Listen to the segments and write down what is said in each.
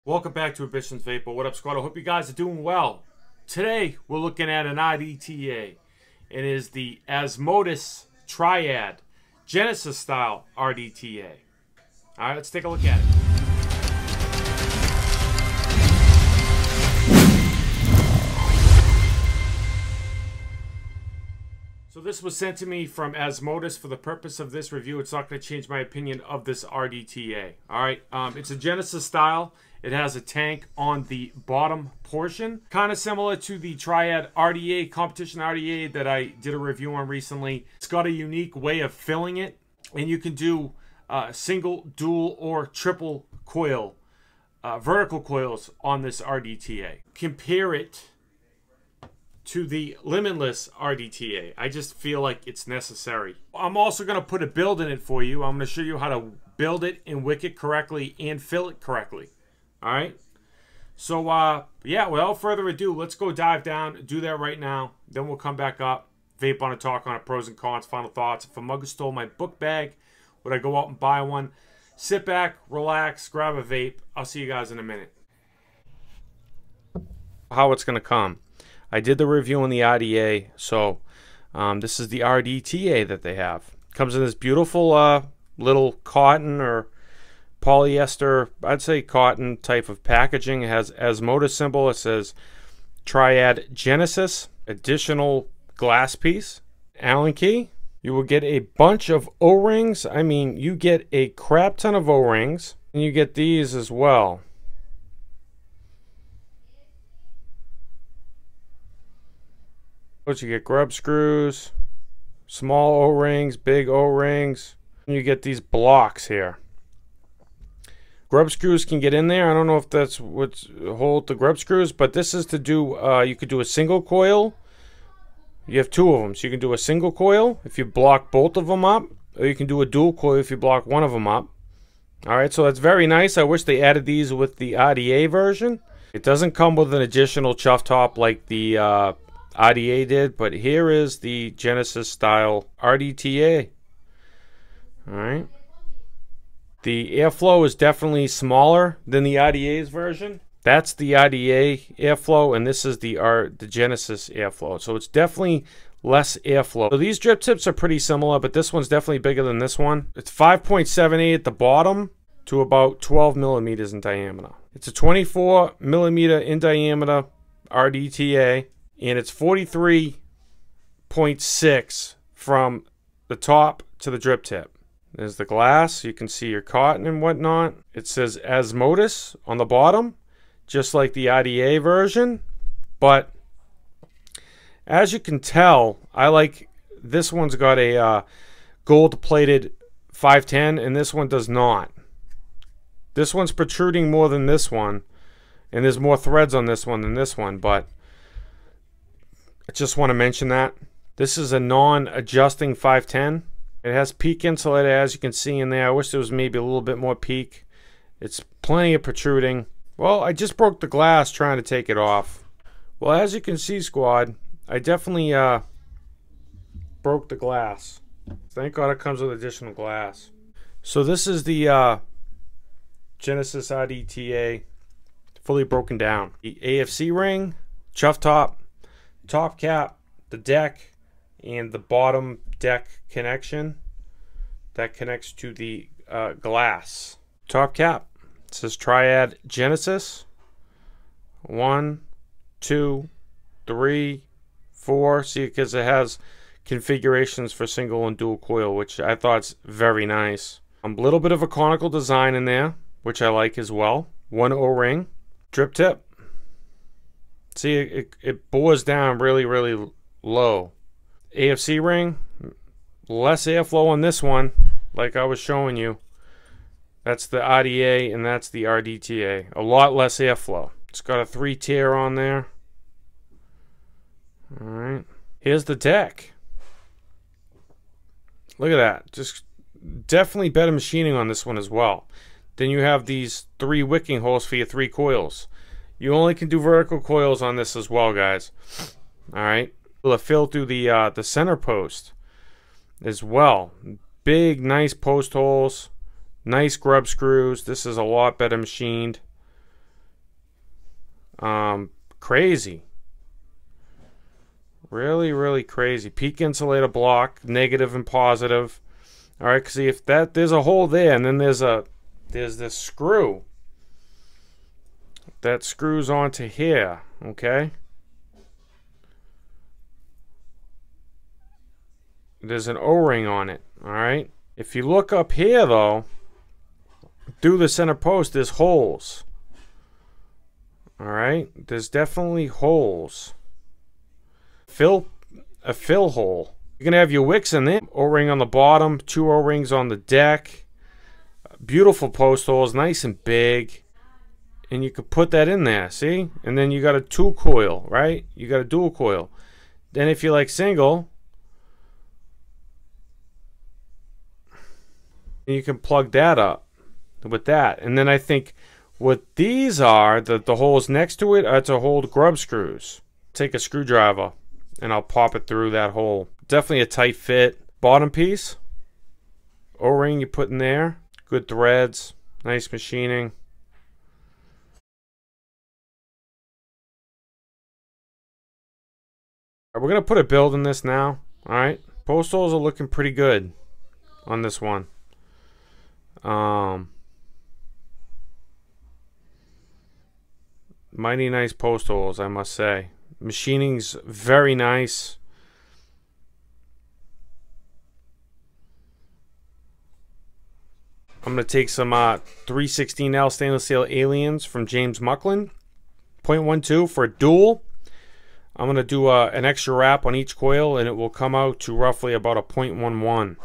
Welcome back to AmbitionZ VapeR. What up, squad? I hope you guys are doing well. Today, we're looking at an RDTA. It is the Asmodus Triad Genesis style RDTA. All right, let's take a look at it. So this was sent to me from Asmodus for the purpose of this review. It's not going to change my opinion of this RDTA. All right, it's a Genesis style. It has a tank on the bottom portion, kind of similar to the Triad RDA, competition RDA that I did a review on recently. It's got a unique way of filling it, and you can do single, dual, or triple coil, vertical coils on this RDTA. Compare it to the Limitless RDTA. I just feel like it's necessary. I'm also going to put a build in it for you. I'm going to show you how to build it and wick it correctly and fill it correctly. All right. So, yeah, without further ado, let's go dive down, do that right now. Then we'll come back up, vape on it, talk on it, pros and cons, final thoughts. If a mugger stole my book bag, would I go out and buy one? Sit back, relax, grab a vape. I'll see you guys in a minute. How it's going to come. I did the review on the RDA, so this is the RDTA that they have. Comes in this beautiful little cotton or polyester, I'd say cotton type of packaging. It has Asmodus symbol. It says Triad Genesis. Additional glass piece. Allen key. You will get a bunch of O-rings. I mean, you get a crap ton of O-rings. And you get these as well. But you get grub screws, small O-rings, big O-rings. And you get these blocks here. Grub screws can get in there. I don't know if that's what's hold the grub screws, but this is to do, you could do a single coil. You have two of them, so you can do a single coil if you block both of them up, or you can do a dual coil if you block one of them up. All right, so that's very nice. I wish they added these with the RDA version. It doesn't come with an additional chuff top like the RDA did, but here is the Genesis style RDTA. All right. The airflow is definitely smaller than the RDA's version. That's the RDA airflow, and this is the Genesis airflow. So it's definitely less airflow. So these drip tips are pretty similar, but this one's definitely bigger than this one. It's 5.78 at the bottom to about 12 millimeters in diameter. It's a 24 millimeter in diameter RDTA, and it's 43.6 from the top to the drip tip. There's the glass. You can see your cotton and whatnot. It says Asmodus on the bottom, just like the RDA version. But as you can tell, I like this one's got a gold-plated 510, and this one does not. This one's protruding more than this one, and there's more threads on this one than this one, but I just want to mention that. This is a non-adjusting 510. It has peak insulator, as you can see in there. I wish there was maybe a little bit more peak. It's plenty of protruding. Well, I just broke the glass trying to take it off. Well, as you can see, squad, I definitely broke the glass. Thank God it comes with additional glass. So this is the Genesis RDTA fully broken down. The AFC ring, chuff top, top cap, the deck, and the bottom deck connection that connects to the glass. Top cap. It says Triad Genesis. 1, 2, 3, 4. See, because it has configurations for single and dual coil, which I thought's very nice. A little bit of a conical design in there, which I like as well. One O-ring. Drip tip. See, it bores down really, really low. AFC ring, less airflow on this one, like I was showing you. That's the RDA and that's the RDTA. A lot less airflow. It's got a 3-tier on there. All right. Here's the deck. Look at that. Just definitely better machining on this one as well. Then you have these 3 wicking holes for your 3 coils. You only can do vertical coils on this as well, guys. All right. To fill through the center post as well. Big, nice post holes, nice grub screws. This is a lot better machined. Crazy. Really, really crazy. Peak insulator block, negative and positive. All right, see if that there's a hole there, and then there's this screw that screws onto here. Okay. There's an O-ring on it. All right. If you look up here though, through the center post, there's holes. All right. There's definitely holes. A fill hole. You're gonna have your wicks in there. O-ring on the bottom, 2 O-rings on the deck. Beautiful post holes, nice and big. And you could put that in there, see? And then you got a 2 coil, right? You got a dual coil. Then if you like single, you can plug that up with that. And then I think what these are, the holes next to it, are to hold grub screws. Take a screwdriver and I'll pop it through that hole. Definitely a tight fit. Bottom piece, O-ring you put in there. Good threads, nice machining. We're going to put a build in this now. Alright, post holes are looking pretty good on this one. Mighty nice post holes, I must say. Machining's very nice. I'm going to take some 316L stainless steel aliens from James Mucklin. 0.12 for a dual. I'm going to do an extra wrap on each coil, and it will come out to roughly about a 0.11.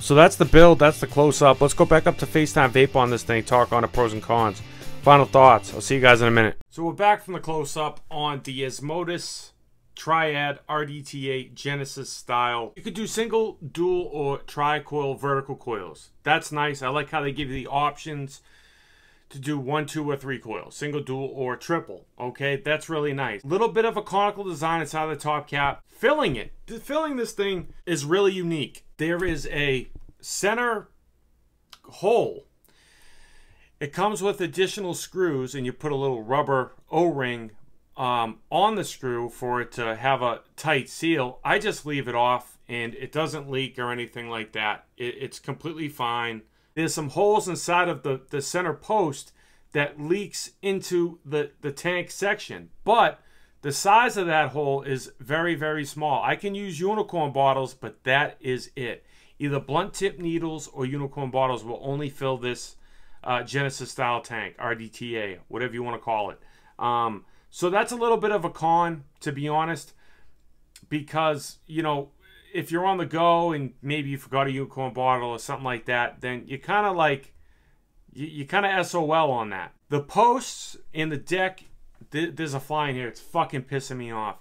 So that's the build, that's the close-up. Let's go back up to FaceTime Vape on this thing, talk on the pros and cons. Final thoughts. I'll see you guys in a minute. So we're back from the close-up on the Asmodus Triad RDTA Genesis style. You could do single, dual, or tri-coil vertical coils. That's nice. I like how they give you the options to do 1, 2, or 3 coils. Single, dual, or triple. Okay, that's really nice. Little bit of a conical design inside the top cap. Filling this thing is really unique. There is a center hole. It comes with additional screws, and you put a little rubber O-ring on the screw for it to have a tight seal. I just leave it off, and it doesn't leak or anything like that. It's completely fine. There's some holes inside of the center post that leaks into the tank section, but the size of that hole is very, very small. I can use unicorn bottles, but that is it. Either blunt tip needles or unicorn bottles will only fill this Genesis style tank, RDTA, whatever you want to call it. So that's a little bit of a con, to be honest, because, you know, if you're on the go and maybe you forgot a unicorn bottle or something like that, then you kind of like, you kind of SOL on that. The posts and the deck, there's a fly in here. It's fucking pissing me off.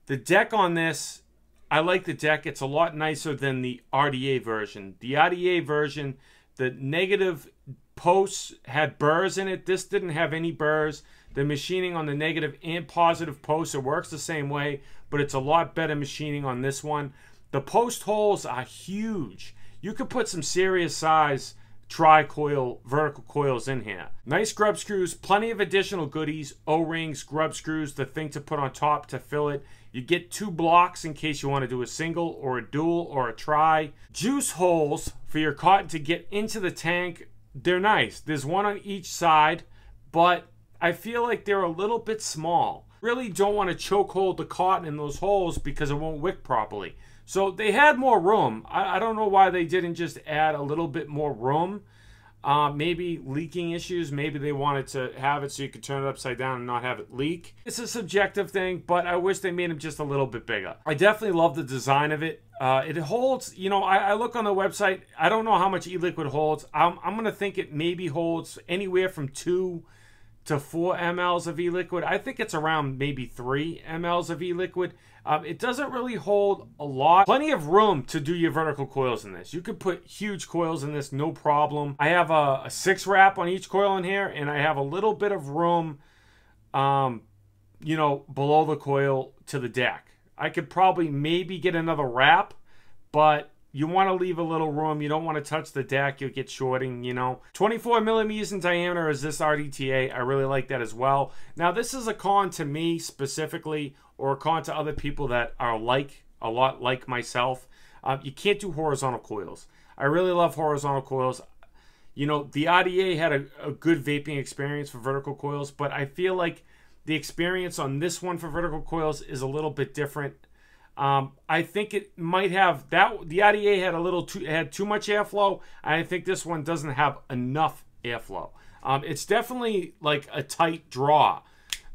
The deck on this, I like the deck. It's a lot nicer than the RDA version. The RDA version, the negative posts had burrs in it. This didn't have any burrs. The machining on the negative and positive posts, it works the same way, but it's a lot better machining on this one. The post holes are huge. You could put some serious size tri-coil vertical coils in here. Nice grub screws, plenty of additional goodies, O-rings, grub screws, the thing to put on top to fill it. You get 2 blocks in case you want to do a single or a dual or a tri. Juice holes for your cotton to get into the tank. They're nice. There's one on each side, but I feel like they're a little bit small. Really don't want to choke hold the cotton in those holes because it won't wick properly. So they had more room. I don't know why they didn't just add a little bit more room. Maybe leaking issues. Maybe they wanted to have it so you could turn it upside down and not have it leak. It's a subjective thing, but I wish they made them just a little bit bigger. I definitely love the design of it. It holds, you know, I look on the website. I don't know how much e-liquid holds. I'm going to think it maybe holds anywhere from 2 to 4 mLs of e-liquid. I think it's around maybe 3 mLs of e-liquid. It doesn't really hold a lot. Plenty of room to do your vertical coils in this. You could put huge coils in this, no problem. I have a 6 wrap on each coil in here, and I have a little bit of room, you know, below the coil to the deck. I could probably maybe get another wrap, but you want to leave a little room. You don't want to touch the deck. You'll get shorting, you know. 24 millimeters in diameter is this RDTA. I really like that as well. Now, this is a con to me specifically, or a con to other people that are like, a lot like myself. You can't do horizontal coils. I really love horizontal coils. You know, the RDA had a good vaping experience for vertical coils, but I feel like the experience on this one for vertical coils is a little bit different. I think it might have that. The RDA had too much airflow. And I think this one doesn't have enough airflow. It's definitely like a tight draw.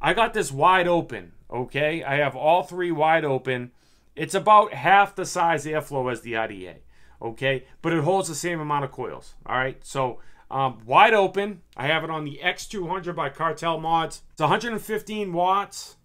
I got this wide open. Okay, I have all 3 wide open. It's about half the size airflow as the RDA. Okay, but it holds the same amount of coils. All right, so wide open. I have it on the X200 by Cartel Mods. It's 115 watts.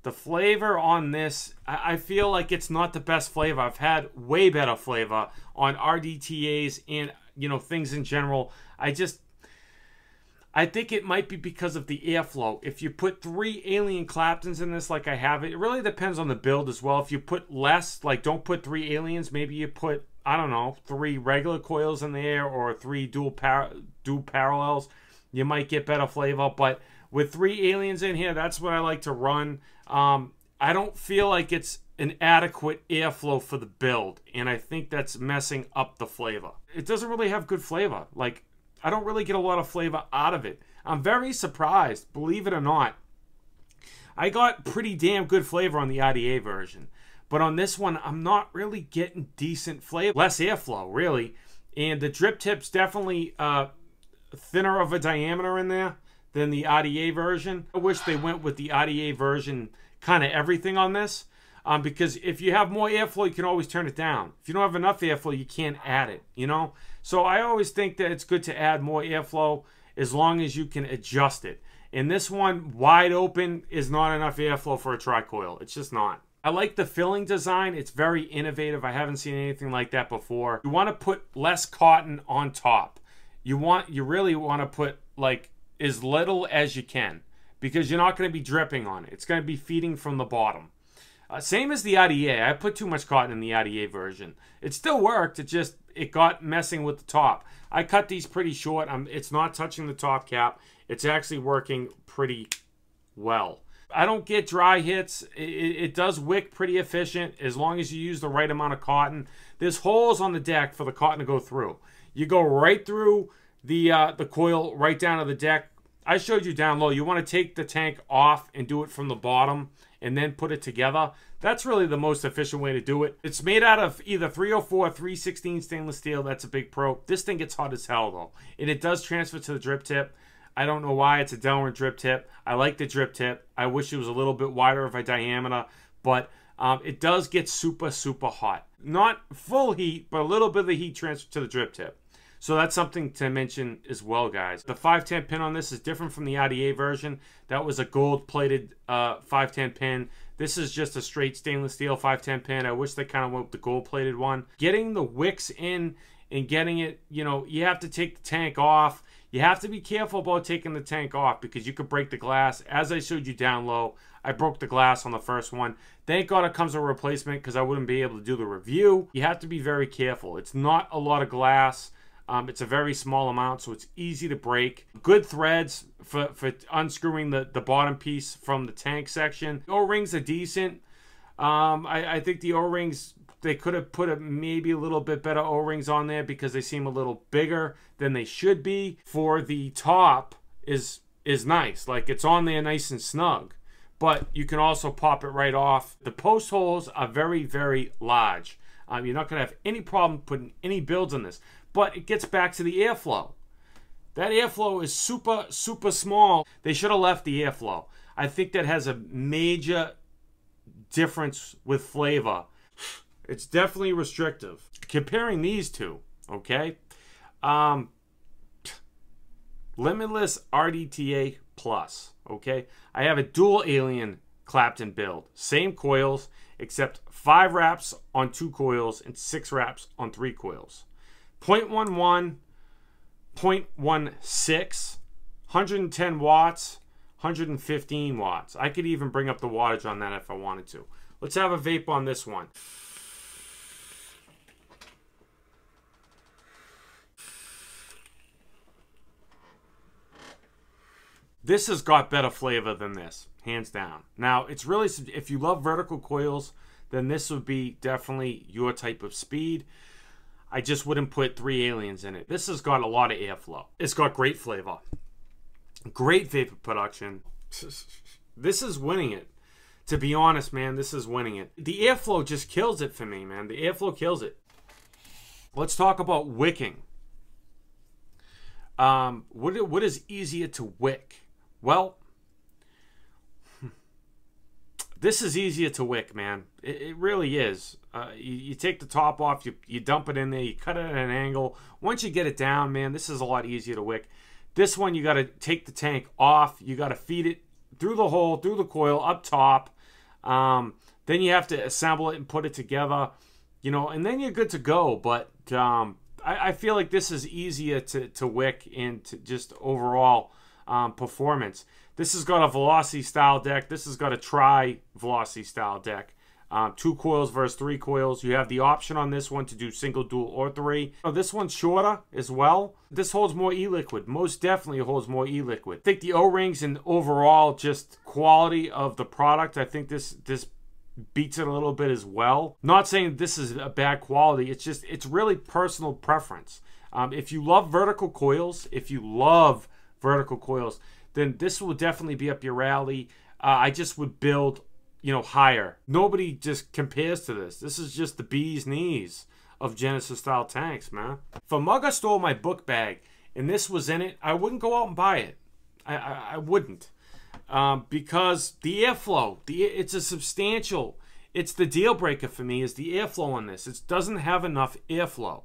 The flavor on this, I feel like it's not the best flavor. I've had way better flavor on RDTAs and, you know, things in general. I think it might be because of the airflow. If you put 3 alien Claptons in this like I have it really depends on the build as well. If you put less, like don't put 3 aliens, maybe you put, I don't know, 3 regular coils in there or 3 dual parallels, you might get better flavor. But with 3 aliens in here, that's what I like to run. I don't feel like it's an adequate airflow for the build, and I think that's messing up the flavor. It doesn't really have good flavor. Like, I don't really get a lot of flavor out of it. I'm very surprised, believe it or not. I got pretty damn good flavor on the RDA version, but on this one, I'm not really getting decent flavor. Less airflow, really. And the drip tip's definitely thinner of a diameter in there than the RDA version. I wish they went with the RDA version kind of everything on this, because if you have more airflow, you can always turn it down. If you don't have enough airflow, you can't add it, you know? So I always think that it's good to add more airflow as long as you can adjust it. And this one, wide open, is not enough airflow for a tri-coil. It's just not. I like the filling design. It's very innovative. I haven't seen anything like that before. You want to put less cotton on top. You really want to put like as little as you can, because you're not going to be dripping on it. It's going to be feeding from the bottom. Same as the RDA. I put too much cotton in the RDA version. It still worked. It got messing with the top. I cut these pretty short. It's not touching the top cap. It's actually working pretty well. I don't get dry hits. It does wick pretty efficient as long as you use the right amount of cotton. There's holes on the deck for the cotton to go through. You go right through the coil right down to the deck. I showed you down low. You want to take the tank off and do it from the bottom and then put it together. That's really the most efficient way to do it. It's made out of either 304 or 316 stainless steel. That's a big pro. This thing gets hot as hell though. And it does transfer to the drip tip. I don't know why it's a downward drip tip. I like the drip tip. I wish it was a little bit wider of a diameter, but it does get super, super hot. Not full heat, but a little bit of the heat transfer to the drip tip. So that's something to mention as well, guys. The 510 pin on this is different from the RDTA version. That was a gold-plated 510 pin. This is just a straight stainless steel 510 pin. I wish they kind of went with the gold-plated one. Getting the wicks in and getting it, you know, you have to take the tank off. You have to be careful about taking the tank off because you could break the glass. As I showed you down low, I broke the glass on the first one. Thank God it comes with a replacement because I wouldn't be able to do the review. You have to be very careful. It's not a lot of glass. It's a very small amount, so it's easy to break. Good threads for unscrewing the bottom piece from the tank section. O-rings are decent. I think the O-rings, they could have put maybe a little bit better O-rings on there because they seem a little bigger than they should be. For the top is nice. Like, it's on there nice and snug. But you can also pop it right off. The post holes are very, very large. You're not going to have any problem putting any builds on this. But it gets back to the airflow. That airflow is super, super small. They should have left the airflow. I think that has a major difference with flavor. It's definitely restrictive. Comparing these two, okay? Limitless RDTA Plus, okay? I have a dual alien Clapton build. Same coils, except 5 wraps on 2 coils and 6 wraps on 3 coils. 0.11, 0.16, 110 watts, 115 watts. I could even bring up the wattage on that if I wanted to. Let's have a vape on this one. This has got better flavor than this, hands down. Now, it's really, if you love vertical coils, then this would be definitely your type of speed. I just wouldn't put 3 aliens in it. This has got a lot of airflow. It's got great flavor. Great vapor production. This is winning it. To be honest, man, this is winning it. The airflow just kills it for me, man. The airflow kills it. Let's talk about wicking. What is easier to wick? Well, this is easier to wick, man. It really is. You take the top off, you dump it in there, you cut it at an angle. Once you get it down, man, this is a lot easier to wick. This one, you got to take the tank off. You got to feed it through the hole, through the coil, up top. Then you have to assemble it and put it together, you know, and then you're good to go. But I feel like this is easier to wick and to just overall performance. This has got a velocity style deck. This has got a tri-velocity style deck. 2 coils versus 3 coils. You have the option on this one to do single, dual, or 3. This one's shorter as well. This holds more e-liquid. Most definitely holds more e-liquid. I think the O-rings and overall just quality of the product, I think this beats it a little bit as well. Not saying this is a bad quality. It's just, it's really personal preference. If you love vertical coils, then this will definitely be up your alley. I just would build, you know, higher. Nobody just compares to this. This is just the bee's knees of Genesis style tanks, man. If a mugger stole my book bag and this was in it, I wouldn't go out and buy it. I wouldn't. Because the airflow, it's a substantial, it's the deal breaker for me is the airflow on this. It doesn't have enough airflow.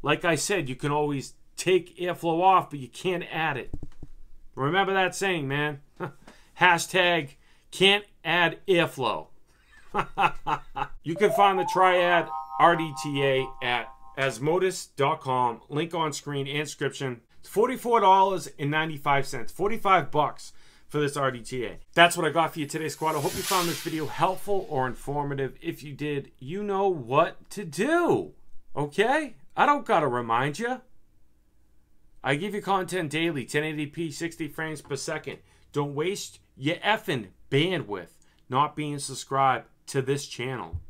Like I said, you can always take airflow off, but you can't add it. Remember that saying, man. Hashtag can't add airflow. You can find the Triad RDTA at Asmodus.com. Link on screen and description. It's $44.95. 45 bucks for this RDTA. That's what I got for you today, squad. I hope you found this video helpful or informative. If you did, you know what to do. Okay? I don't gotta remind you. I give you content daily, 1080p, 60 frames per second. Don't waste your effing bandwidth not being subscribed to this channel.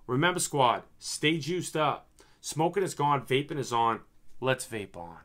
Remember, squad, stay juiced up. Smoking is gone, vaping is on. Let's vape on.